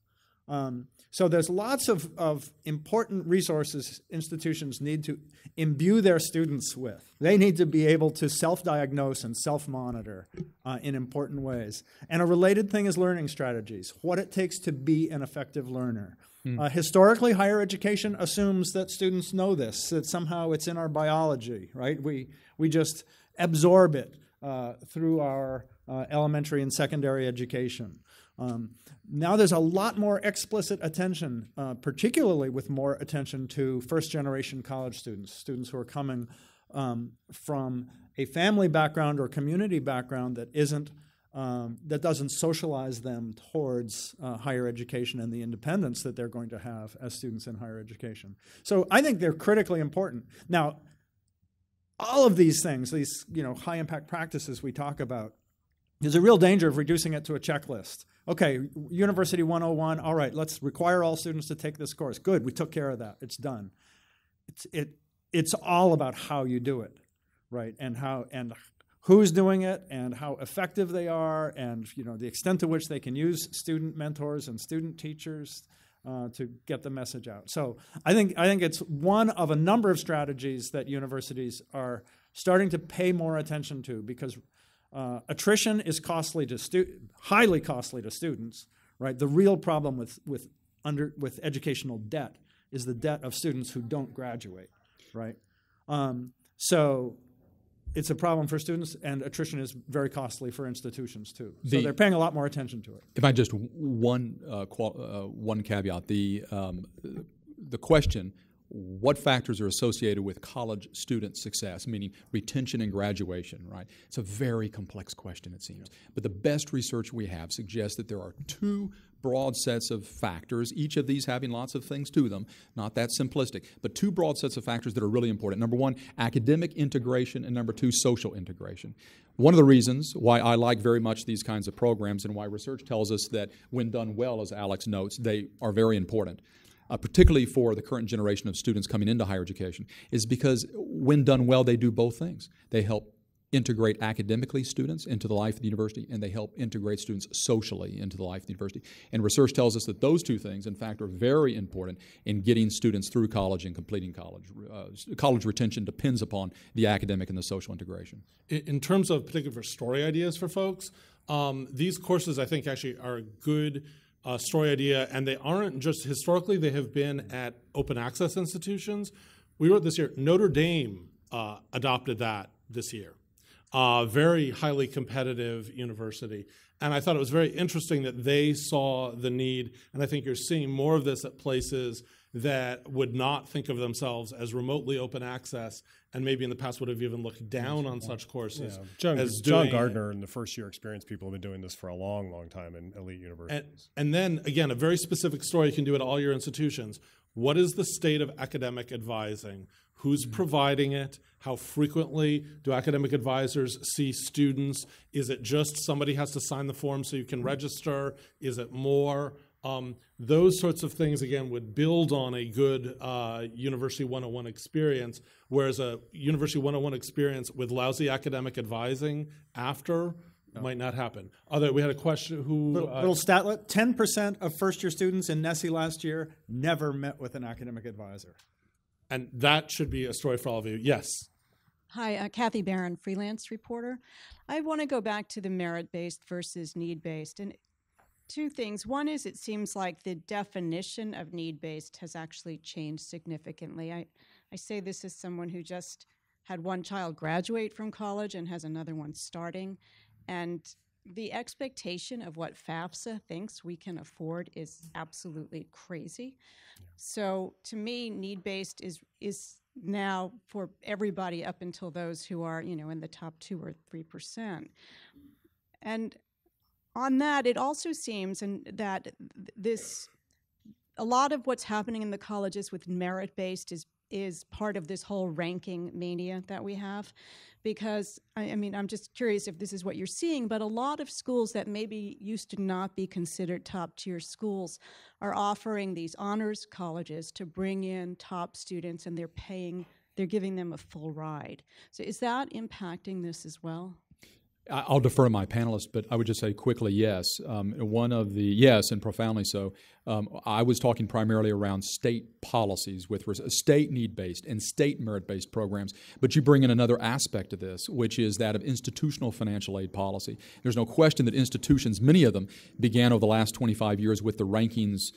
So there's lots of important resources institutions need to imbue their students with. They need to be able to self-diagnose and self-monitor in important ways. And a related thing is learning strategies, what it takes to be an effective learner. Historically, higher education assumes that students know this, that somehow it's in our biology, right? We just absorb it through our elementary and secondary education. Now there's a lot more explicit attention, particularly with more attention to first-generation college students who are coming from a family background or community background that doesn't socialize them towards higher education and the independence that they're going to have as students in higher education. So I think they're critically important. Now, all of these things, these high-impact practices we talk about, there's a real danger of reducing it to a checklist. Okay, University 101, all right, let's require all students to take this course. Good, we took care of that. It's done. It's all about how you do it, right? And who's doing it and how effective they are and the extent to which they can use student mentors and student teachers to get the message out. So I think it's one of a number of strategies that universities are starting to pay more attention to because attrition is highly costly to students, right? The real problem with educational debt is the debt of students who don't graduate, right? So it's a problem for students, and attrition is very costly for institutions too. So they're paying a lot more attention to it. If I just one caveat, the question. What factors are associated with college student success, meaning retention and graduation, right? It's a very complex question, it seems. But the best research we have suggests that there are two broad sets of factors, each of these having lots of things to them, not that simplistic, but two broad sets of factors that are really important. Number one, academic integration, and number two, social integration. One of the reasons why I like very much these kinds of programs and why research tells us that when done well, as Alex notes, they are very important. Particularly for the current generation of students coming into higher education, is because when done well, they do both things. They help integrate academically students into the life of the university, and they help integrate students socially into the life of the university. And research tells us that those two things, in fact, are very important in getting students through college and completing college. College retention depends upon the academic and the social integration. In terms of particular story ideas for folks, these courses, I think, actually are a good story idea, and they aren't just historically, they have been at open access institutions. We wrote this year, Notre Dame adopted that this year. Very highly competitive university. And I thought it was very interesting that they saw the need, and I think you're seeing more of this at places that would not think of themselves as remotely open access, and maybe in the past would have even looked down on such courses. Yeah. John Gardner and the first-year experience people have been doing this for a long, long time in elite universities. And then, again, a very specific story you can do at all your institutions. What is the state of academic advising? Who's providing it? How frequently do academic advisors see students? Is it just somebody has to sign the form so you can register? Is it more? Those sorts of things, again, would build on a good University 101 experience, whereas a University 101 experience with lousy academic advising after might not happen. We had a question who... Little statlet, 10% of first-year students in NESE last year never met with an academic advisor. And that should be a story for all of you. Yes. Hi, Kathy Barron, freelance reporter. I want to go back to the merit-based versus need-based. And two things. One is it seems like the definition of need-based has actually changed significantly. I say this as someone who just had one child graduate from college and has another one starting. And the expectation of what FAFSA thinks we can afford is absolutely crazy. So to me, need-based is now for everybody up until those who are, in the top 2 or 3%. And on that, it also seems that a lot of what's happening in the colleges with merit-based is part of this whole ranking mania that we have, because I'm just curious if this is what you're seeing, but a lot of schools that maybe used to not be considered top-tier schools are offering these honors colleges to bring in top students, and they're giving them a full ride. So is that impacting this as well? I'll defer to my panelists, but I would just say quickly, yes. Yes, and profoundly so. I was talking primarily around state policies with state need-based and state merit-based programs, but you bring in another aspect of this, which is that of institutional financial aid policy. There's no question that institutions, many of them, began over the last 25 years with the rankings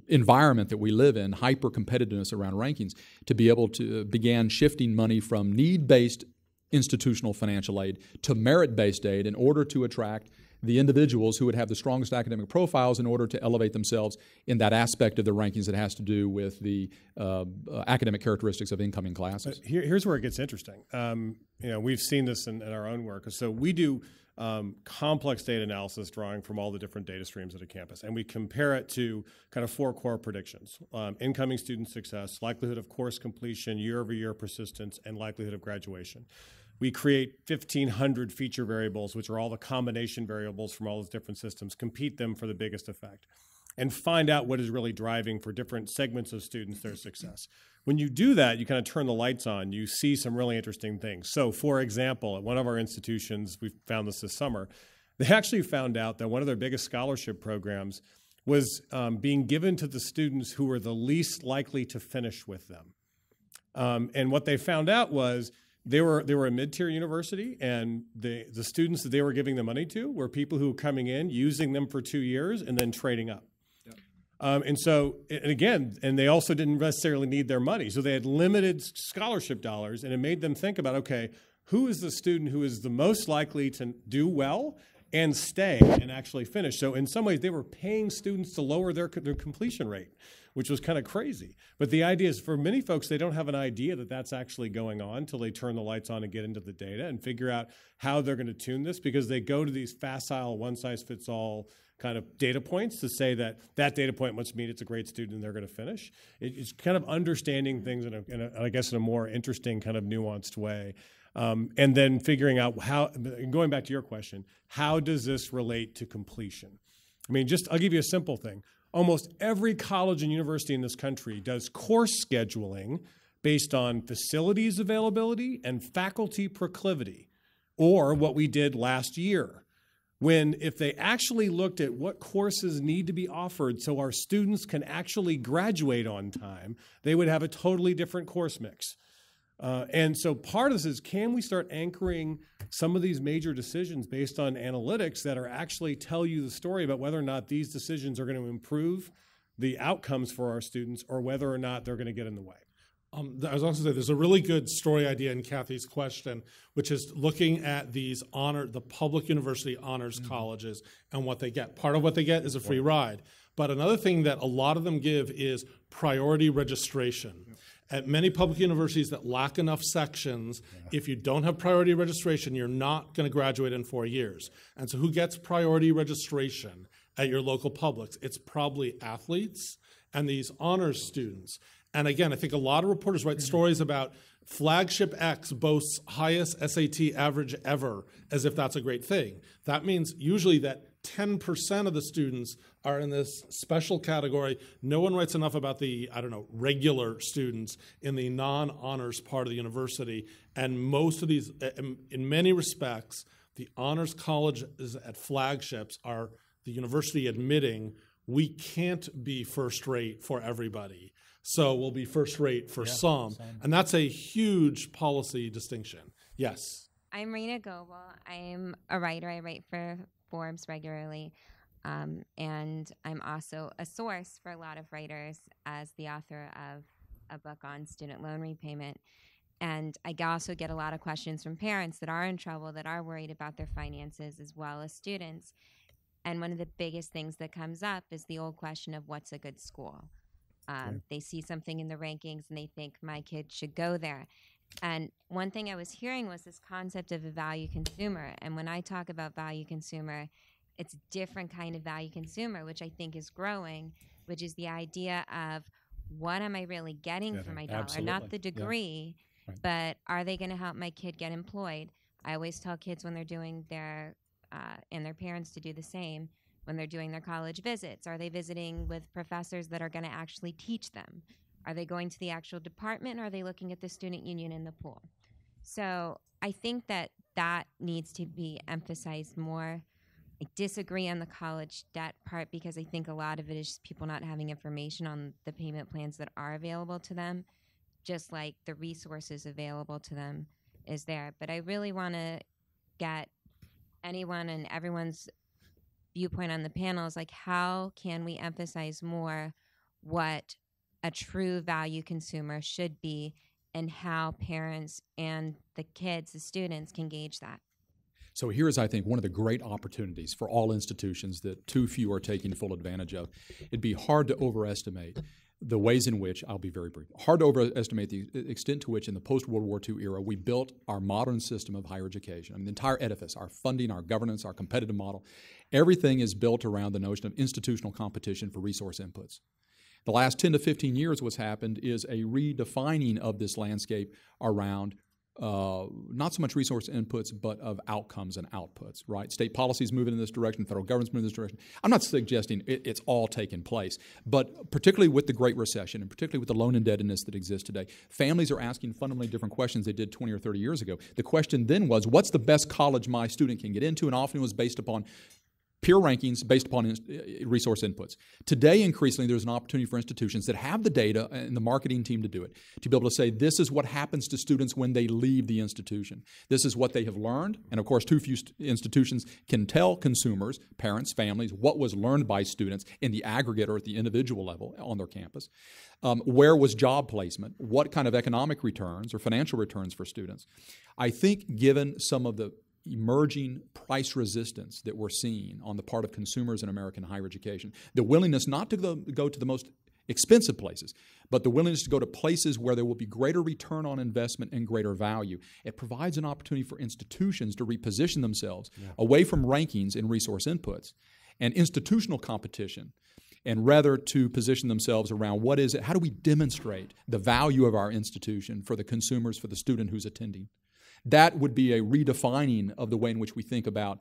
environment that we live in, hyper-competitiveness around rankings, to be able to began shifting money from need-based institutional financial aid to merit-based aid in order to attract the individuals who would have the strongest academic profiles in order to elevate themselves in that aspect of the rankings that has to do with the academic characteristics of incoming classes. Here's where it gets interesting. We've seen this in our own work. So we do complex data analysis drawing from all the different data streams at a campus, and we compare it to kind of 4 core predictions: incoming student success, likelihood of course completion, year-over-year persistence, and likelihood of graduation. We create 1,500 feature variables, which are all the combination variables from all those different systems, compete them for the biggest effect, and find out what is really driving for different segments of students their success. When you do that, you kind of turn the lights on, you see some really interesting things. So, for example, at one of our institutions, we found this summer, they actually found out that one of their biggest scholarship programs was being given to the students who were the least likely to finish with them. And what they found out was they were a mid-tier university, and the students that they were giving the money to were people who were coming in, using them for 2 years, and then trading up. And they also didn't necessarily need their money. So they had limited scholarship dollars, and it made them think about, okay, who is the student who is the most likely to do well and stay and actually finish? So in some ways, they were paying students to lower their completion rate, which was kind of crazy. But the idea is, for many folks, they don't have an idea that that's actually going on until they turn the lights on and get into the data and figure out how they're going to tune this, because they go to these facile, one-size-fits-all kind of data points to say that data point must mean it's a great student and they're going to finish. It's kind of understanding things in a more interesting kind of nuanced way. And then figuring out going back to your question, how does this relate to completion? I'll give you a simple thing. Almost every college and university in this country does course scheduling based on facilities availability and faculty proclivity, or what we did last year, when if they actually looked at what courses need to be offered so our students can actually graduate on time, they would have a totally different course mix. And so part of this is, can we start anchoring some of these major decisions based on analytics that are actually tell you the story about whether or not these decisions are going to improve the outcomes for our students, or whether or not they're going to get in the way? I was also saying there's a really good story idea in Kathy's question, which is looking at the public university honors colleges and what they get. Part of what they get is a free ride. But another thing that a lot of them give is priority registration. At many public universities that lack enough sections, if you don't have priority registration, you're not going to graduate in 4 years. And so who gets priority registration at your local publics? It's probably athletes and these honors students. And again, I think a lot of reporters write stories about flagship X boasts highest SAT average ever, as if that's a great thing. That means usually that 10% of the students are in this special category. No one writes enough about the, regular students in the non-honors part of the university. And most of these, in many respects, The honors colleges at flagships are the university admitting we can't be first rate for everybody. So we'll be first rate for some. And that's a huge policy distinction. Yes. I'm Rena Goebel. I'm a writer. I write for Forbes regularly. And I'm also a source for a lot of writers as the author of a book on student loan repayment. And I also get a lot of questions from parents that are in trouble, that are worried about their finances, as well as students. And one of the biggest things that comes up is the old question of what's a good school. They see something in the rankings and they think my kid should go there. And one thing I was hearing was this concept of a value consumer. And when I talk about value consumer, it's a different kind of value consumer, which I think is growing, which is the idea of what am I really getting for my dollar? Absolutely. Not the degree, but are they going to help my kid get employed? I always tell kids when they're doing their, and their parents to do the same, when they're doing their college visits, are they visiting with professors that are going to actually teach them? Are they going to the actual department, or are they looking at the student union in the pool? So I think that that needs to be emphasized more. I disagree on the college debt part because I think a lot of it is just people not having information on the payment plans that are available to them, just like the resources available to them is there. But I really want to get anyone and everyone's viewpoint on the panel is like, how can we emphasize more what a true value consumer should be and how parents and the kids, the students, can gauge that? So here's, I think, one of the great opportunities for all institutions that too few are taking full advantage of. It'd be hard to overestimate the ways in which, I'll be very brief, hard to overestimate the extent to which in the post-World War II era we built our modern system of higher education. I mean, the entire edifice, our funding, our governance, our competitive model, everything is built around the notion of institutional competition for resource inputs. The last 10 to 15 years, what's happened is a redefining of this landscape around not so much resource inputs, but of outcomes and outputs, right? State policies moving in this direction, federal government's moving in this direction. I'm not suggesting it's all taken place, but particularly with the Great Recession and particularly with the loan indebtedness that exists today, families are asking fundamentally different questions they did 20 or 30 years ago. The question then was, what's the best college my student can get into? And often it was based upon peer rankings based upon resource inputs. Today, increasingly, there's an opportunity for institutions that have the data and the marketing team to do it, to be able to say, this is what happens to students when they leave the institution. This is what they have learned. And of course, too few institutions can tell consumers, parents, families, what was learned by students in the aggregate or at the individual level on their campus. Where was job placement? What kind of economic returns or financial returns for students? I think given some of the emerging price resistance that we're seeing on the part of consumers in American higher education, the willingness not to go to the most expensive places, but the willingness to go to places where there will be greater return on investment and greater value. It provides an opportunity for institutions to reposition themselves away from rankings and resource inputs and institutional competition, and rather to position themselves around what is it, how do we demonstrate the value of our institution for the consumers, for the student who's attending. That would be a redefining of the way in which we think about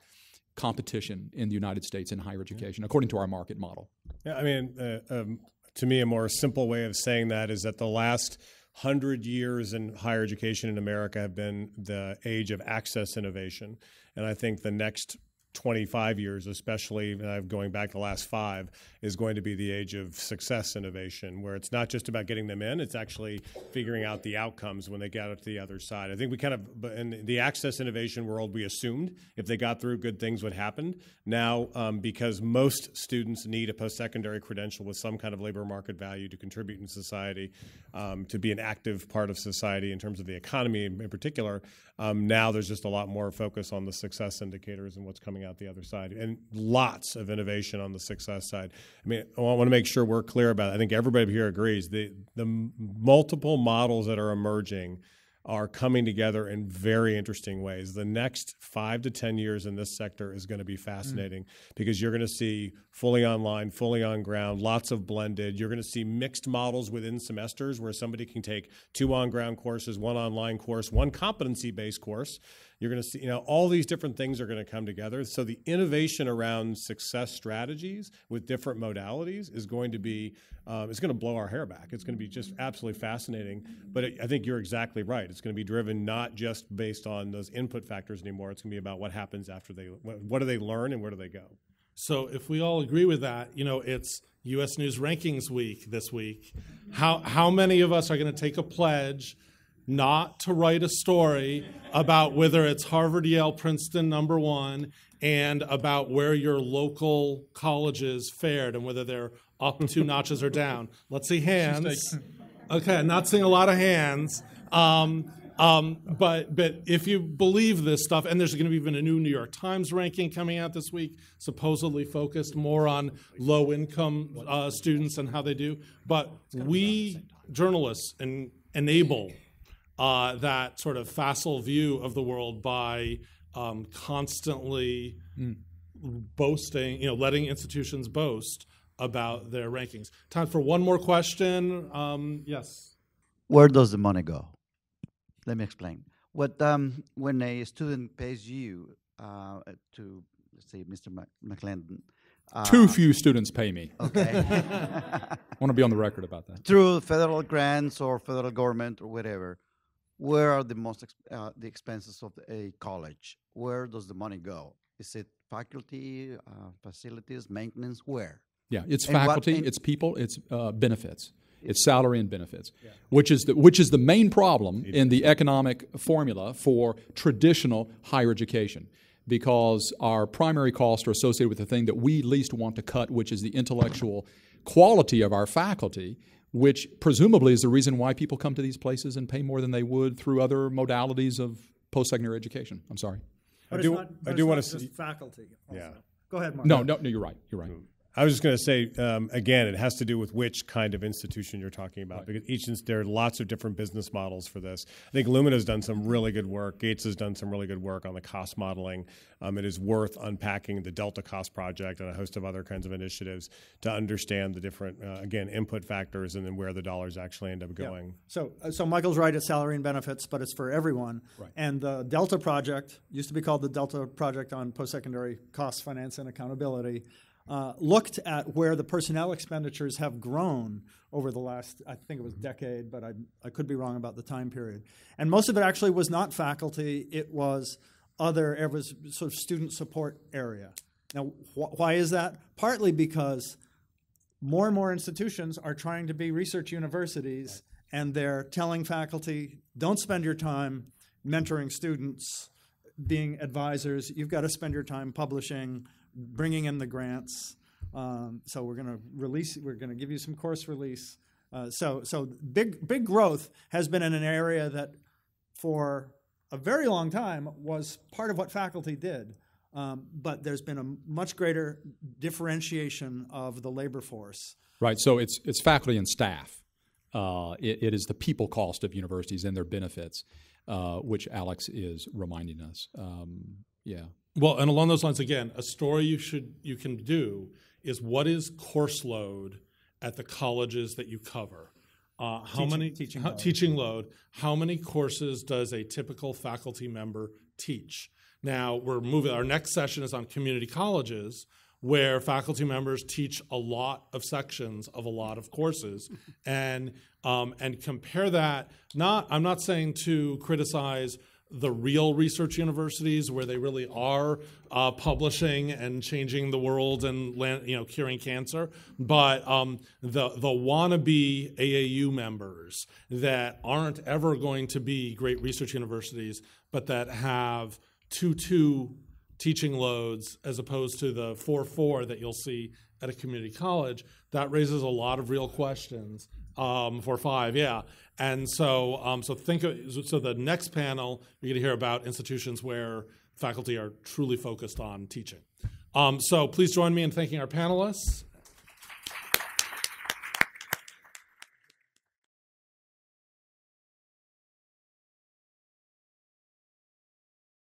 competition in the United States in higher education, according to our market model. Yeah, I mean, to me, a more simple way of saying that is that the last 100 years in higher education in America have been the age of access innovation. And I think the next 25 years, especially going back the last 5, is going to be the age of success innovation, where it's not just about getting them in, it's actually figuring out the outcomes when they get out to the other side. I think we kind of, in the access innovation world, we assumed if they got through, good things would happen. Now, because most students need a post-secondary credential with some kind of labor market value to contribute in society, to be an active part of society in terms of the economy in particular, now there's just a lot more focus on the success indicators and what's coming out the other side, and lots of innovation on the success side. I mean, I want to make sure we're clear about it. I think everybody here agrees the multiple models that are emerging are coming together in very interesting ways. The next 5 to 10 years in this sector is going to be fascinating because you're going to see fully online, fully on ground, lots of blended. You're going to see mixed models within semesters where somebody can take 2 on-ground courses, 1 online course, 1 competency-based course. You're going to see, all these different things are going to come together. So the innovation around success strategies with different modalities is going to be, it's going to blow our hair back. It's going to be just absolutely fascinating. But I think you're exactly right. It's going to be driven not just based on those input factors anymore. It's going to be about what happens after what do they learn and where do they go? So if we all agree with that, it's U.S. News Rankings Week this week. How many of us are going to take a pledge not to write a story about whether it's Harvard, Yale, Princeton, number one, and about where your local colleges fared and whether they're up 2 notches or down? Let's see hands. Okay, I'm not seeing a lot of hands. But if you believe this stuff, and there's going to be even a new New York Times ranking coming out this week, supposedly focused more on low-income students and how they do. But we journalists enable that sort of facile view of the world by constantly boasting, letting institutions boast about their rankings. Time for one more question. Yes. Where does the money go? Let me explain. When a student pays you to, let's say, Mr. McLendon. Too few students pay me. Okay. I want to be on the record about that. Through federal grants or federal government or whatever, where are the most the expenses of a college? Where does the money go? Is it faculty, facilities, maintenance? Where? Yeah, it's faculty, it's people, it's benefits. It's salary and benefits, which is the main problem in the economic formula for traditional higher education, because our primary costs are associated with the thing that we least want to cut, which is the intellectual quality of our faculty, which presumably is the reason why people come to these places and pay more than they would through other modalities of post-secondary education. I'm sorry. But I do want to see faculty also. Yeah. Go ahead, Mark. No, you're right. You're right. I was just going to say, again, it has to do with which kind of institution you're talking about. Right. Because there are lots of different business models for this. I think Lumina's done some really good work. Gates has done some really good work on the cost modeling. It is worth unpacking the Delta Cost Project and a host of other kinds of initiatives to understand the different, again, input factors and then where the dollars actually end up going. So Michael's right, it's salary and benefits, but it's for everyone. Right. And the Delta Project, used to be called the Delta Project on Post-Secondary Cost, Finance, and Accountability, looked at where the personnel expenditures have grown over the last, I think it was decade, but I could be wrong about the time period. And most of it actually was not faculty, it was sort of student support area. Now, why is that? Partly because more and more institutions are trying to be research universities, and they're telling faculty, don't spend your time mentoring students, being advisors, you've got to spend your time publishing, bringing in the grants. So we're going to give you some course release. So big growth has been in an area that for a very long time was part of what faculty did. But there's been a much greater differentiation of the labor force. Right, so it's faculty and staff. It is the people cost of universities and their benefits, which Alex is reminding us. Well, and along those lines, again, a story you can do is what is course load at the colleges that you cover? Teaching load. How many courses does a typical faculty member teach? Now we're moving. Our next session is on community colleges, where faculty members teach a lot of sections of a lot of courses, and compare that. I'm not saying to criticize the real research universities where they really are publishing and changing the world and curing cancer, but the wannabe AAU members that aren't ever going to be great research universities, but that have 2-2 teaching loads as opposed to the 4-4 that you'll see at a community college, that raises a lot of real questions. 4-5, yeah. And so the next panel, you're going to hear about institutions where faculty are truly focused on teaching. So please join me in thanking our panelists.